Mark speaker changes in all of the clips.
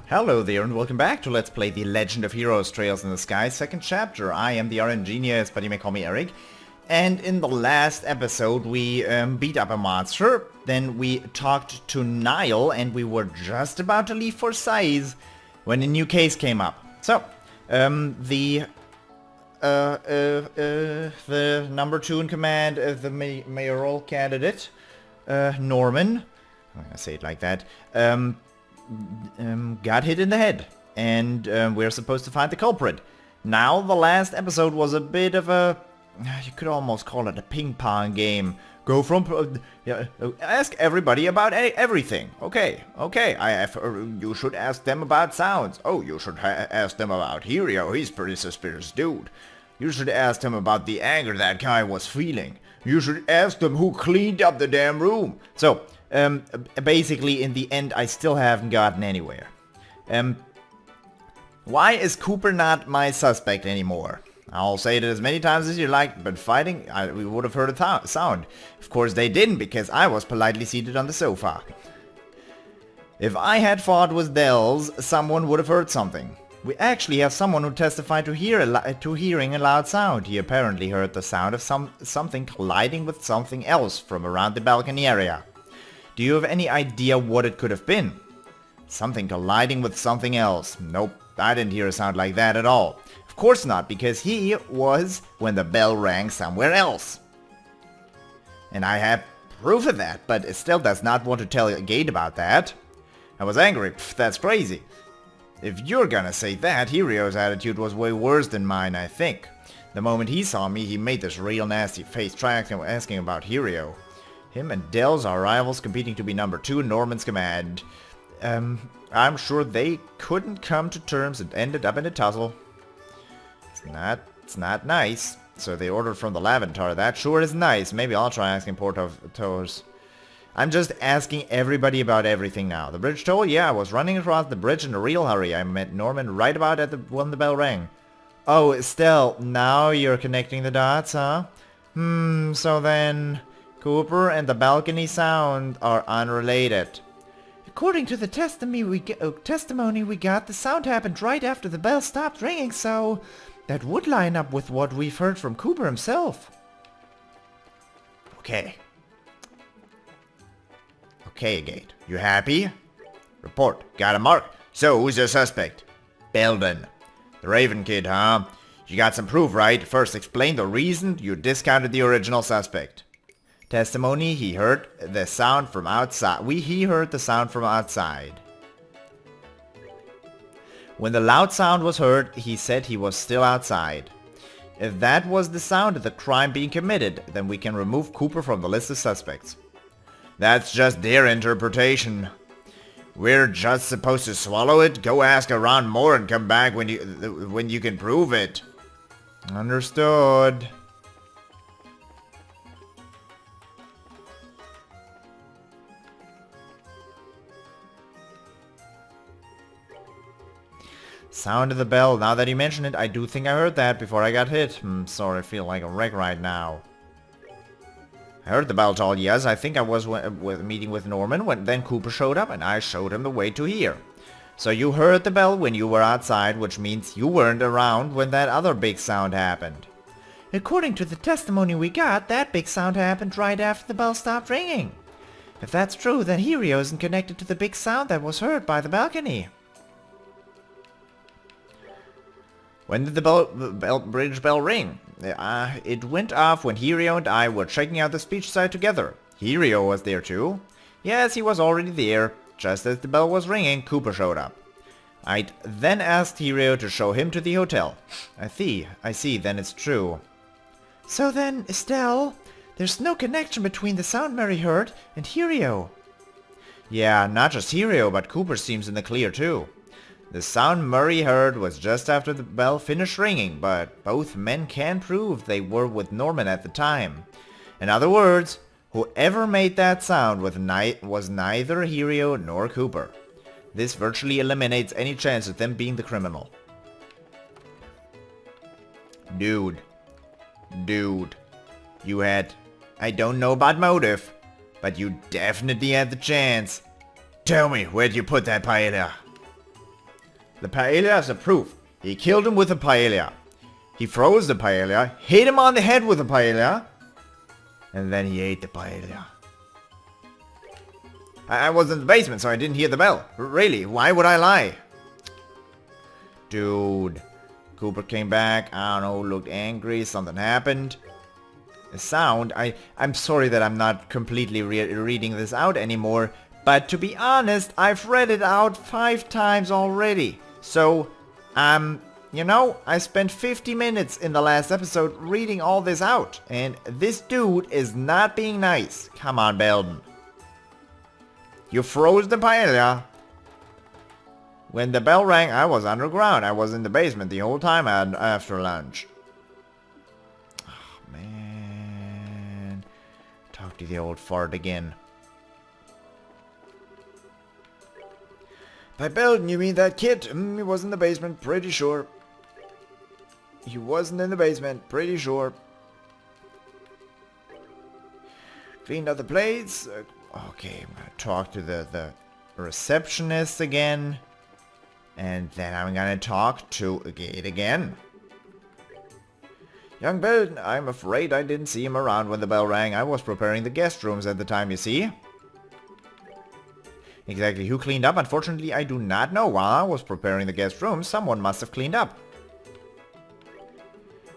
Speaker 1: Hello there and welcome back to Let's Play The Legend of Heroes Trails in the Sky, second chapter. I am the RNGenius, but you may call me Eric. And in the last episode we beat up a monster, then we talked to Niall, and we were just about to leave for Sais when a new case came up. So, the number 2 in command of the mayoral candidate, Norman, I'm gonna say it like that, got hit in the head, and we're supposed to find the culprit. Now, the last episode was a bit of a, you could almost call it a ping-pong game. Go from, ask everybody about everything. Okay, you should ask them about sounds. Oh, you should ask them about Hero, he's a pretty suspicious dude. You should ask them about the anger that guy was feeling. You should ask them who cleaned up the damn room. So, basically, in the end, I still haven't gotten anywhere. Why is Cooper not my suspect anymore? I'll say it as many times as you like, but fighting, we would have heard a sound. Of course they didn't, because I was politely seated on the sofa. If I had fought with Dells, someone would have heard something. We actually have someone who testified to hearing a loud sound. He apparently heard the sound of something colliding with something else from around the balcony area. Do you have any idea what it could have been? Something colliding with something else. Nope, I didn't hear a sound like that at all. Of course not, because he was when the bell rang somewhere else. And I have proof of that, but Estelle does not want to tell Gate about that. I was angry. Pff, that's crazy. If you're gonna say that, Hero's attitude was way worse than mine, I think. The moment he saw me, he made this real nasty face, asking about Hero. Him and Dells are rivals, competing to be number 2 in Norman's command. I'm sure they couldn't come to terms and ended up in a tussle. It's not nice. So they ordered from the Laventar. That sure is nice. Maybe I'll try asking Portos. I'm just asking everybody about everything now. The bridge toll? Yeah, I was running across the bridge in a real hurry. I met Norman right about when the bell rang. Oh, Estelle, now you're connecting the dots, huh? So then Cooper and the balcony sound are unrelated. According to the testimony we got, the sound happened right after the bell stopped ringing, so that would line up with what we've heard from Cooper himself. Okay, Gate. You happy? Report. Got a mark. So, who's your suspect? Belden. The Raven Kid, huh? You got some proof, right? First, explain the reason you discounted the original suspect. Testimony, he heard the sound from outside. He heard the sound from outside. When the loud sound was heard, he said he was still outside. If that was the sound of the crime being committed, then we can remove Cooper from the list of suspects. That's just their interpretation. We're just supposed to swallow it, go ask around more, and come back when you can prove it. Understood. Sound of the bell. Now that you mention it, I do think I heard that before I got hit. Sorry, I feel like a wreck right now. I heard the bell toll, yes. I think I was with meeting with Norman when then Cooper showed up and I showed him the way to here. So you heard the bell when you were outside, which means you weren't around when that other big sound happened. According to the testimony we got, that big sound happened right after the bell stopped ringing. If that's true, then Hero isn't connected to the big sound that was heard by the balcony. When did the bridge bell ring? It went off when Hero and I were checking out the speech site together. Hero was there too? Yes, he was already there. Just as the bell was ringing, Cooper showed up. I'd then asked Hero to show him to the hotel. I see, then it's true. So then, Estelle, there's no connection between the sound Mary heard and Hero. Yeah, not just Hero, but Cooper seems in the clear too. The sound Murray heard was just after the bell finished ringing, but both men can prove they were with Norman at the time. In other words, whoever made that sound was neither Hero nor Cooper. This virtually eliminates any chance of them being the criminal. Dude, you had, I don't know about motive, but you definitely had the chance. Tell me, where'd you put that paella? The paella is a proof. He killed him with a paella. He froze the paella, hit him on the head with the paella, and then he ate the paella. I was in the basement, so I didn't hear the bell. Really, why would I lie? Dude. Cooper came back, I don't know, looked angry, something happened. The sound, I'm sorry that I'm not completely reading this out anymore, but to be honest, I've read it out 5 times already. So, you know, I spent 50 minutes in the last episode reading all this out, and this dude is not being nice. Come on, Belden. You froze the paella. When the bell rang, I was underground. I was in the basement the whole time after lunch. Oh, man. Talk to the old fart again. By Belden, you mean that kid? He was in the basement, pretty sure. He wasn't in the basement, pretty sure. Cleaned up the plates. Okay, I'm gonna talk to the receptionist again. And then I'm gonna talk to Gate again. Young Belden, I'm afraid I didn't see him around when the bell rang. I was preparing the guest rooms at the time, you see. Exactly who cleaned up? Unfortunately, I do not know. While I was preparing the guest rooms, someone must have cleaned up.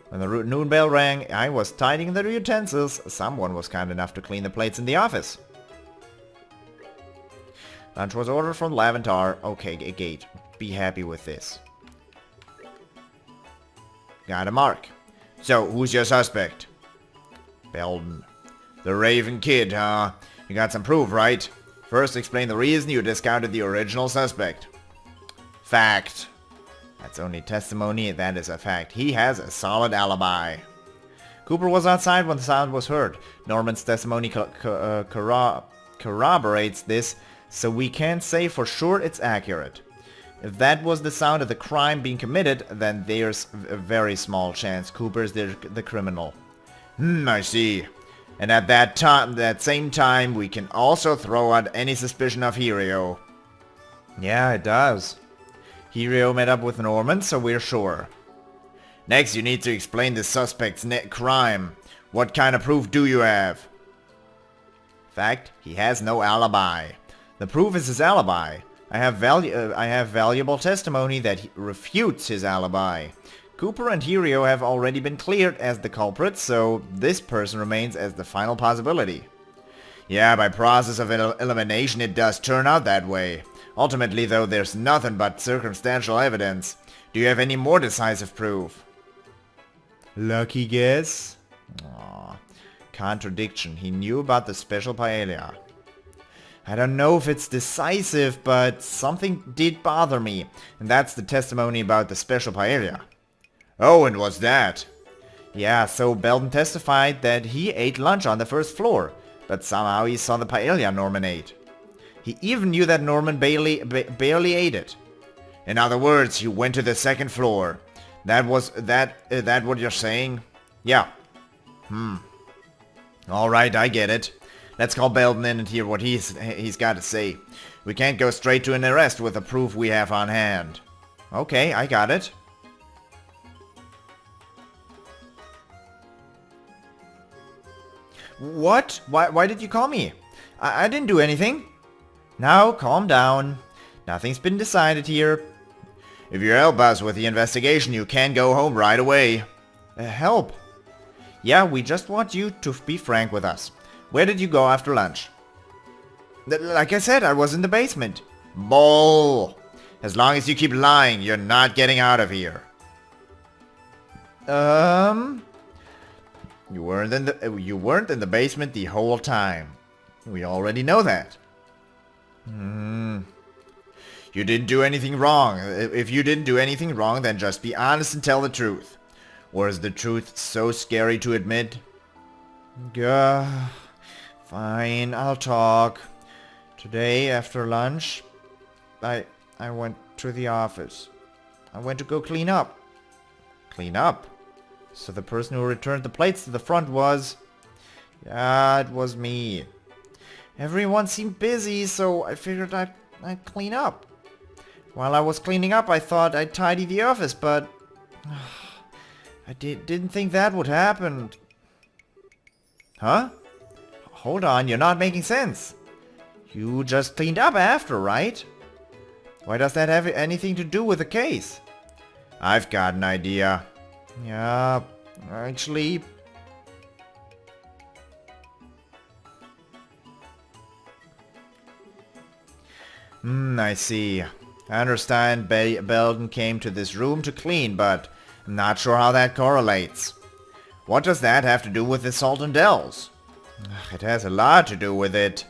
Speaker 1: When the noon bell rang, I was tidying the utensils. Someone was kind enough to clean the plates in the office. Lunch was ordered from Laventar. Okay, Gate. Be happy with this. Got a mark. So, who's your suspect? Belden. The Raven Kid, huh? You got some proof, right? First, explain the reason you discounted the original suspect. Fact. That's only testimony, that is a fact. He has a solid alibi. Cooper was outside when the sound was heard. Norman's testimony corroborates this, so we can't say for sure it's accurate. If that was the sound of the crime being committed, then there's a very small chance Cooper's the criminal. I see. And at that same time, we can also throw out any suspicion of Hirio. Yeah, it does. Hirio met up with Norman, so we're sure. Next, you need to explain the suspect's crime. What kind of proof do you have? Fact, he has no alibi. The proof is his alibi. I have valuable testimony that refutes his alibi. Cooper and Hirio have already been cleared as the culprits, so this person remains as the final possibility. Yeah, by process of elimination it does turn out that way. Ultimately, though, there's nothing but circumstantial evidence. Do you have any more decisive proof? Lucky guess? Aww. Contradiction. He knew about the special paella. I don't know if it's decisive, but something did bother me. And that's the testimony about the special paella. Oh, and what's that? Yeah, so Belden testified that he ate lunch on the first floor, but somehow he saw the paella Norman ate. He even knew that Norman barely ate it. In other words, he went to the second floor. That what you're saying? Yeah. Alright, I get it. Let's call Belden in and hear what he's got to say. We can't go straight to an arrest with the proof we have on hand. Okay, I got it. What? Why did you call me? I didn't do anything. Now, calm down. Nothing's been decided here. If you help us with the investigation, you can go home right away. Help? Yeah, we just want you to be frank with us. Where did you go after lunch? Like I said, I was in the basement. Bull! As long as you keep lying, you're not getting out of here. You weren't in the basement the whole time. We already know that. You didn't do anything wrong. If you didn't do anything wrong, then just be honest and tell the truth. Or is the truth so scary to admit? Fine, I'll talk. Today, after lunch, I went to the office. I went to go clean up. Clean up? So the person who returned the plates to the front was... Yeah, it was me. Everyone seemed busy, so I figured I'd clean up. While I was cleaning up, I thought I'd tidy the office, but I didn't think that would happen. Huh? Hold on, you're not making sense. You just cleaned up after, right? Why does that have anything to do with the case? I've got an idea. Yeah, actually... I see. I understand Belden came to this room to clean, but I'm not sure how that correlates. What does that have to do with the Salt and Dells? It has a lot to do with it.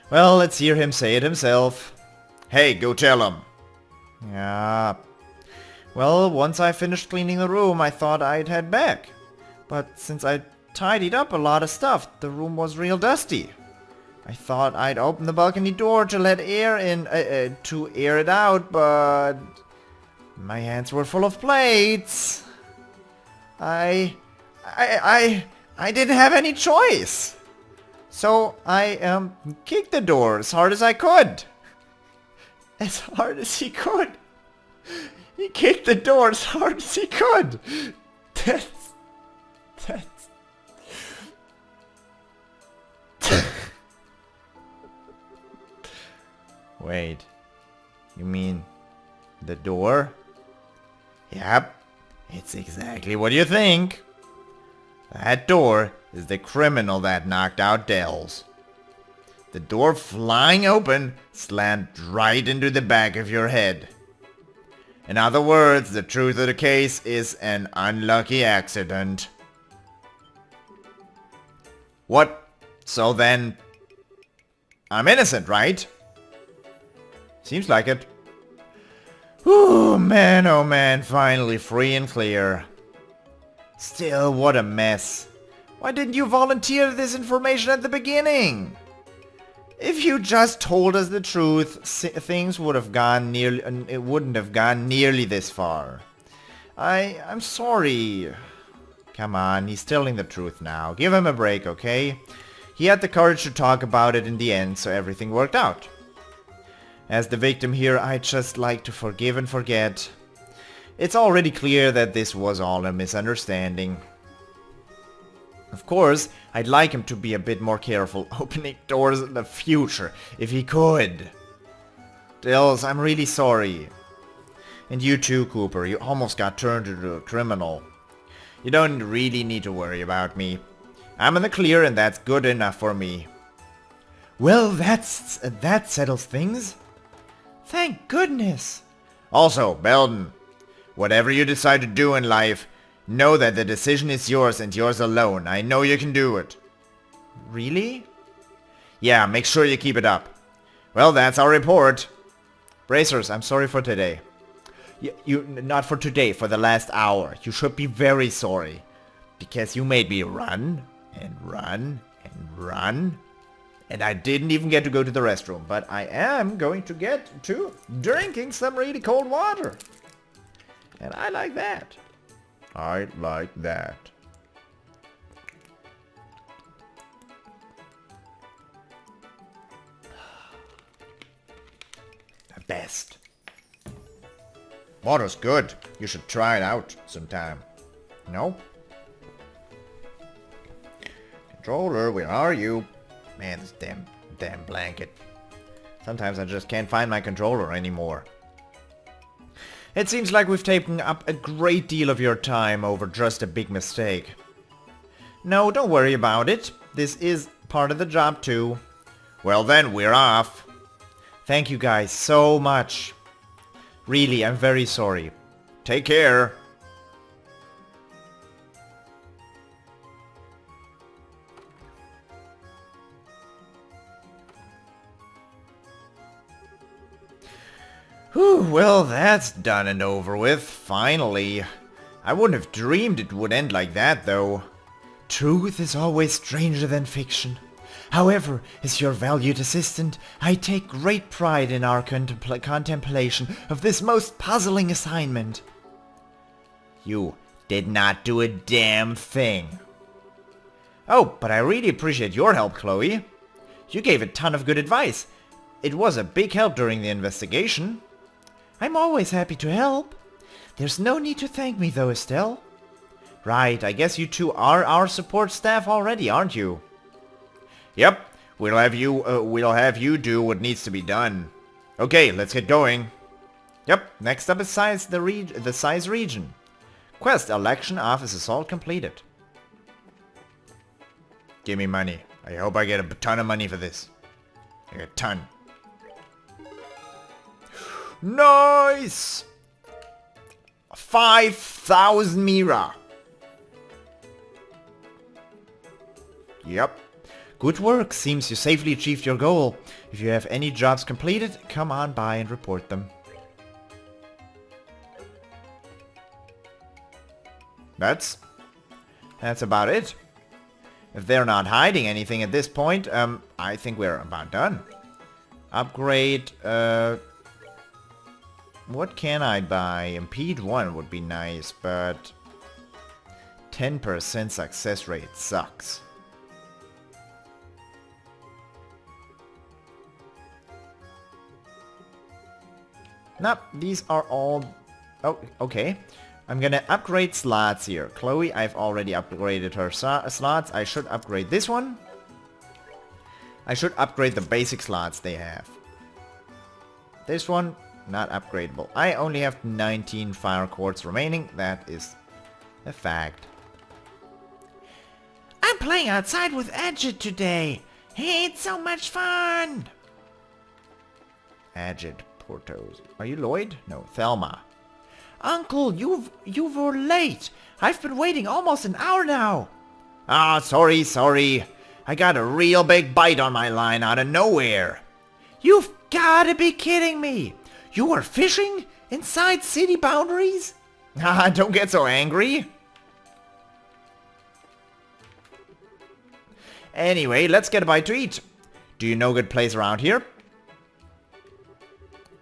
Speaker 1: Well, let's hear him say it himself. Hey, go tell him. Yeah. Well, once I finished cleaning the room, I thought I'd head back. But since I tidied up a lot of stuff, the room was real dusty. I thought I'd open the balcony door to let air in, to air it out, but my hands were full of plates. I didn't have any choice. So I kicked the door as hard as I could. As hard as he could. He kicked the door as hard as he could. That's Wait, you mean the door? Yep, it's exactly what you think. That door is the criminal that knocked out Dells. The door flying open slammed right into the back of your head. In other words, the truth of the case is an unlucky accident. What? So then, I'm innocent, right? Seems like it. Oh man, finally free and clear. Still, what a mess. Why didn't you volunteer this information at the beginning? If you just told us the truth, things would have gone nearly... It wouldn't have gone nearly this far. I'm sorry. Come on, he's telling the truth now. Give him a break, okay? He had the courage to talk about it in the end, so everything worked out. As the victim here, I'd just like to forgive and forget. It's already clear that this was all a misunderstanding. Of course, I'd like him to be a bit more careful opening doors in the future, if he could. Dells, I'm really sorry. And you too, Cooper, you almost got turned into a criminal. You don't really need to worry about me. I'm in the clear and that's good enough for me. Well, that settles things. Thank goodness. Also, Belden, whatever you decide to do in life, know that the decision is yours and yours alone. I know you can do it. Really? Yeah, make sure you keep it up. Well, that's our report. Bracers, I'm sorry for today. You not for today, for the last hour. You should be very sorry. Because you made me run, and run, and run. And I didn't even get to go to the restroom. But I am going to get to drinking some really cold water. And I like that. I like that. The best. Water's good. You should try it out sometime. No? Controller, where are you? Man, this damn blanket. Sometimes I just can't find my controller anymore. It seems like we've taken up a great deal of your time over just a big mistake. No, don't worry about it. This is part of the job too. Well then, we're off. Thank you guys so much. Really, I'm very sorry. Take care. Whew, well, that's done and over with, finally. I wouldn't have dreamed it would end like that, though. Truth is always stranger than fiction. However, as your valued assistant, I take great pride in our contemplation of this most puzzling assignment. You did not do a damn thing. Oh, but I really appreciate your help, Chloe. You gave a ton of good advice. It was a big help during the investigation. I'm always happy to help. There's no need to thank me though, Estelle. Right, I guess you two are our support staff already, aren't you? Yep, we'll have you do what needs to be done. Okay, let's get going. Yep, next up is the size region. Quest election office assault completed. Give me money. I hope I get a ton of money for this. Like a ton. Nice! 5,000 Mira. Yep. Good work. Seems you safely achieved your goal. If you have any jobs completed, come on by and report them. That's about it. If they're not hiding anything at this point, I think we're about done. Upgrade, what can I buy? Impede 1 would be nice, but 10% success rate sucks. Nope, these are all... Oh, okay. I'm gonna upgrade slots here. Chloe, I've already upgraded her slots. I should upgrade this one. I should upgrade the basic slots they have. This one, not upgradable. I only have 19 fire quartz remaining. That is a fact. I'm playing outside with Ajit today. Hey, it's so much fun. Ajit, Portos. Are you Lloyd? No, Thelma. Uncle, you were late. I've been waiting almost an hour now. Ah, sorry. I got a real big bite on my line out of nowhere. You've gotta be kidding me. You were fishing inside city boundaries? Ah, don't get so angry. Anyway, let's get a bite to eat. Do you know a good place around here?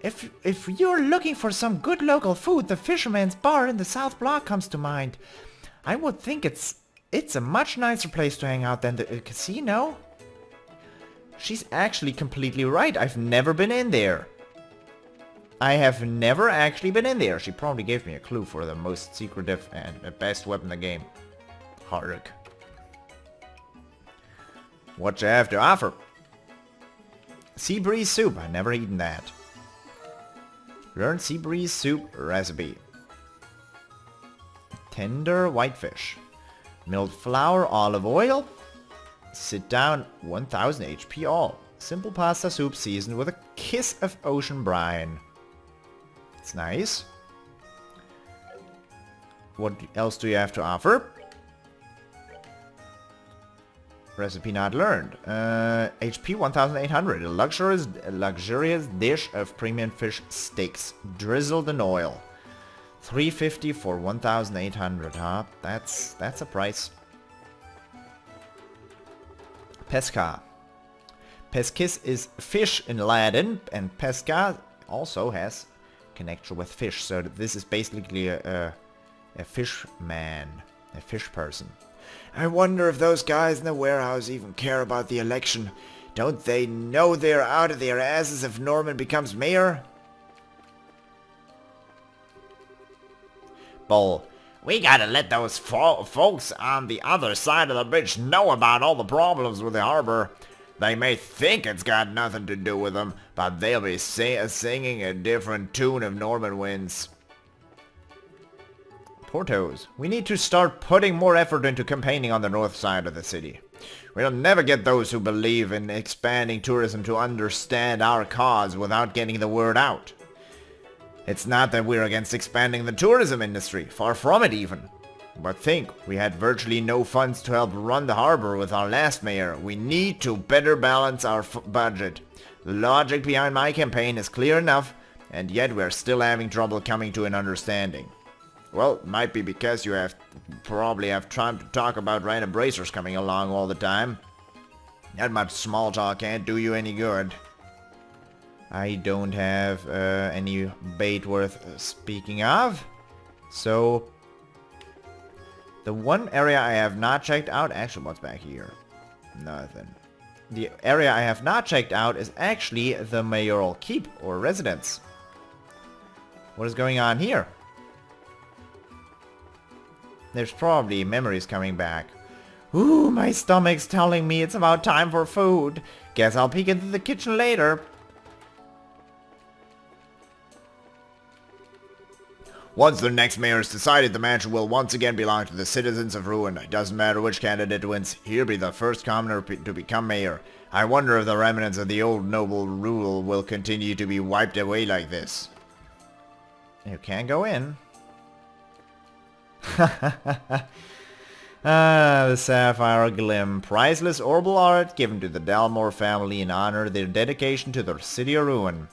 Speaker 1: If you're looking for some good local food, the Fisherman's Bar in the South Block comes to mind. I would think it's a much nicer place to hang out than the casino. She's actually completely right. I've never been in there. I have never actually been in there. She probably gave me a clue for the most secretive and the best weapon in the game. Haruk. What you have to offer? Sea breeze soup. I've never eaten that. Learn sea breeze soup recipe. Tender whitefish. Milled flour, olive oil. Sit down, 1000 HP all. Simple pasta soup seasoned with a kiss of ocean brine. It's nice. What else do you have to offer? Recipe not learned. HP 1800. A luxurious dish of premium fish steaks drizzled in oil. 350 for 1800, huh? That's a price. Pesca. Pesquis is fish in Latin, and pesca also has connection with fish. So this is basically a fish man, a fish person. I wonder if those guys in the warehouse even care about the election. Don't they know they're out of their asses if Norman becomes mayor? Bull. We gotta let those folks on the other side of the bridge know about all the problems with the harbor. They may think it's got nothing to do with them, but they'll be singing a different tune if Norman wins. Portos. We need to start putting more effort into campaigning on the north side of the city. We'll never get those who believe in expanding tourism to understand our cause without getting the word out. It's not that we're against expanding the tourism industry, far from it even. But think, we had virtually no funds to help run the harbor with our last mayor. We need to better balance our budget. The logic behind my campaign is clear enough, and yet we're still having trouble coming to an understanding. Well, it might be because you probably have time to talk about random bracers coming along all the time. That much small talk can't do you any good. I don't have any bait worth speaking of. So, the one area I have not checked out... Actually, what's back here? Nothing. The area I have not checked out is actually the mayoral keep, or residence. What is going on here? There's probably memories coming back. Ooh, my stomach's telling me it's about time for food. Guess I'll peek into the kitchen later. Once the next mayor is decided, the mansion will once again belong to the citizens of Ruin. It doesn't matter which candidate wins, he'll be the first commoner to become mayor. I wonder if the remnants of the old noble rule will continue to be wiped away like this. You can't go in. The Sapphire Glim. Priceless orbal art given to the Dalmore family in honor of their dedication to the city of Ruin.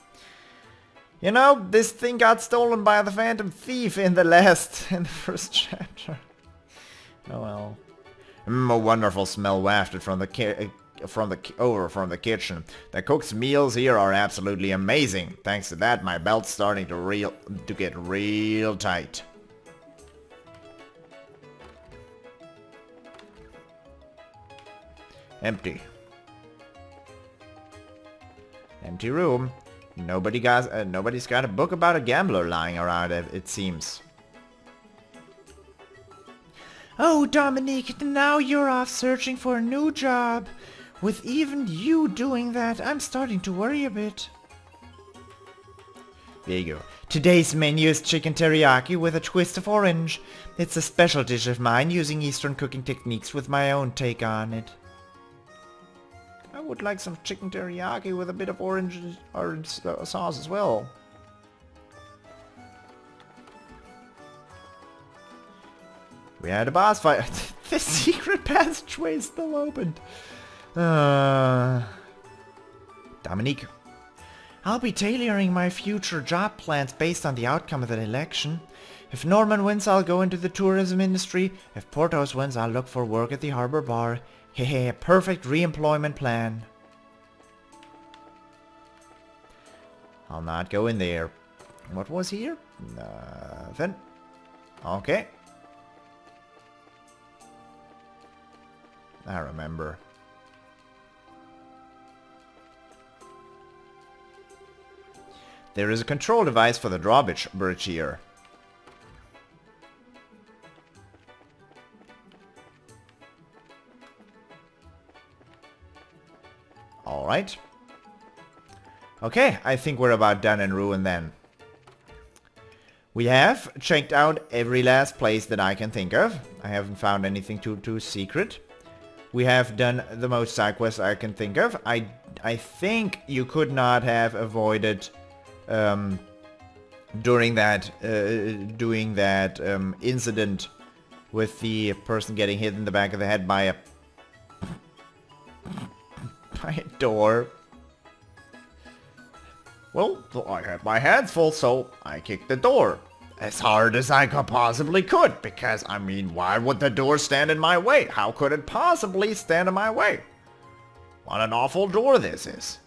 Speaker 1: You know, this thing got stolen by the Phantom Thief in the first chapter. Oh well. A wonderful smell wafted from the kitchen. The cook's meals here are absolutely amazing. Thanks to that, my belt's starting to get real tight. Empty. Empty room. Nobody's got a book about a gambler lying around, it seems. Oh, Dominique, now you're off searching for a new job. With even you doing that, I'm starting to worry a bit. There you go. Today's menu is chicken teriyaki with a twist of orange. It's a special dish of mine using Eastern cooking techniques with my own take on it. I would like some chicken teriyaki with a bit of orange sauce as well. We had a boss fight. The secret passageway is still opened. Dominique. I'll be tailoring my future job plans based on the outcome of the election. If Norman wins, I'll go into the tourism industry. If Porthos wins, I'll look for work at the harbor bar. Hehe, perfect re-employment plan. I'll not go in there. What was here? Nothing. Okay. I remember. There is a control device for the drawbridge here. Alright. Okay, I think we're about done in Ruin then. We have checked out every last place that I can think of. I haven't found anything too secret. We have done the most side quests I can think of. I think you could not have avoided doing that incident with the person getting hit in the back of the head by a door. Well, I had my hands full, so I kicked the door as hard as I possibly could, because, I mean, why would the door stand in my way? How could it possibly stand in my way? What an awful door this is.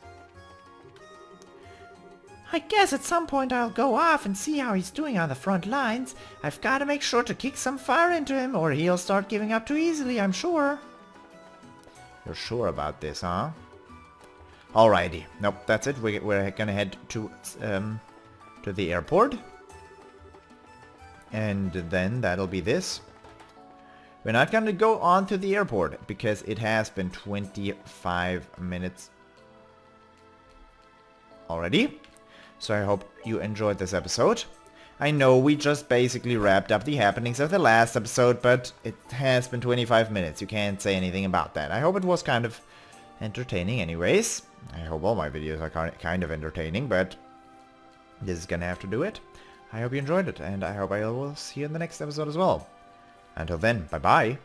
Speaker 1: I guess at some point I'll go off and see how he's doing on the front lines. I've got to make sure to kick some fire into him, or he'll start giving up too easily, I'm sure. You're sure about this, huh? Alrighty. Nope, that's it. We're gonna head to the airport. And then that'll be this. We're not gonna go on to the airport because it has been 25 minutes already. So I hope you enjoyed this episode. I know we just basically wrapped up the happenings of the last episode, but it has been 25 minutes. You can't say anything about that. I hope it was kind of entertaining anyways. I hope all my videos are kind of entertaining, but this is gonna have to do it. I hope you enjoyed it, and I hope I will see you in the next episode as well. Until then, bye-bye.